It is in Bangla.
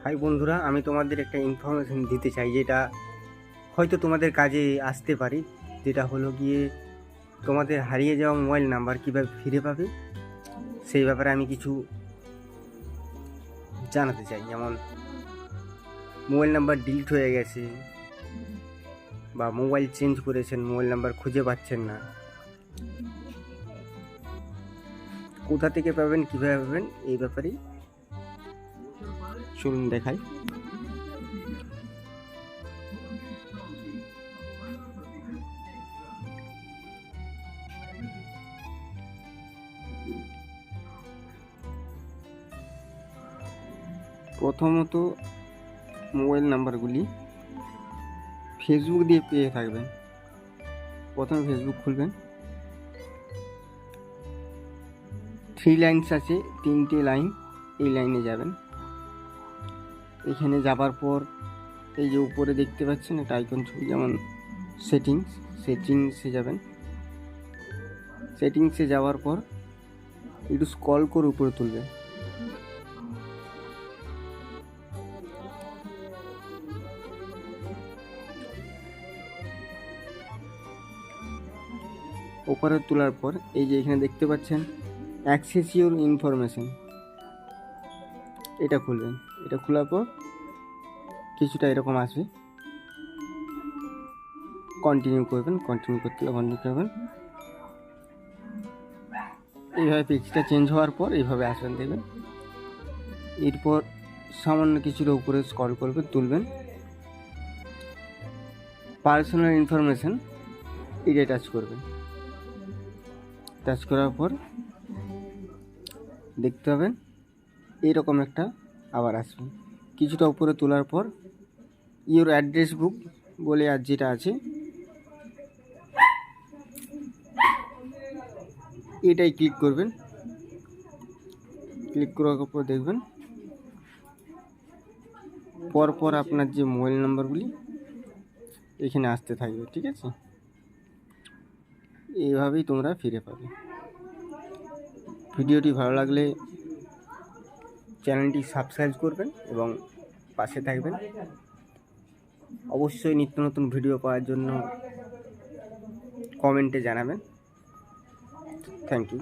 হাই বন্ধুরা, আমি তোমাদের একটা ইনফরমেশন দিতে চাই যেটা হয়তো তোমাদের কাজে আসতে পারে। যেটা হলো গিয়ে তোমাদের হারিয়ে যাওয়া মোবাইল নাম্বার কীভাবে ফিরে পাবে সেই ব্যাপারে আমি কিছু জানাতে চাই। যেমন মোবাইল নাম্বার ডিলিট হয়ে গেছে বা মোবাইল চেঞ্জ করেছেন, মোবাইল নাম্বার খুঁজে পাচ্ছেন না, কোথা থেকে পাবেন, কীভাবে পাবেন, এই ব্যাপারেই চলুন দেখাই। প্রথমত মোবাইল নাম্বারগুলি ফেসবুক দিয়ে পেয়ে থাকবেন। প্রথমে ফেসবুক খুলবেন, 3 লাইনস আছে, 3টে লাইন, এই লাইনে যাবেন। এখানে যাবার পর এই যে উপরে দেখতে পাচ্ছেন একটা আইকন ছবি, যেমন সেটিংসে যাবেন। সেটিংসে যাওয়ার পর একটু স্ক্রল করে উপরে তুলবেন। উপরে তোলার পর এই যে এখানে দেখতে পাচ্ছেন অ্যাক্সেস ইউর ইনফরমেশন, এটা খুলবেন। এটা খোলার পর কিছুটা এরকম আসবে, কন্টিনিউ করবেন। কন্টিনিউ করতে কন্টিনিউ করবেন। এইভাবে পেজটা চেঞ্জ হওয়ার পর এইভাবে আসবেন, দেখবেন। এরপর সামান্য কিছুটা উপরে স্ক্রল করবেন, তুলবেন। পার্সোনাল ইনফরমেশন এটা টাচ করবেন। টাচ করার পর দেখতে পাবেন এইরকম একটা আবার আসবে। কিছুটা উপরে তোলার পর ইওর অ্যাড্রেস বুক বলে আর যেটা আছে এটাই ক্লিক করবেন। ক্লিক করার পর দেখবেন পরপর আপনার যে মোবাইল নাম্বারগুলি এখানে আসতে থাকবে, ঠিক আছে? এইভাবেই তোমরা ফিরে পাবে। ভিডিওটি ভালো লাগলে চ্যানেলটি সাবস্ক্রাইব করবেন এবং পাশে থাকবেন। অবশ্যই নিত্য নতুন ভিডিও পাওয়ার জন্য কমেন্টে জানাবেন। Thank you.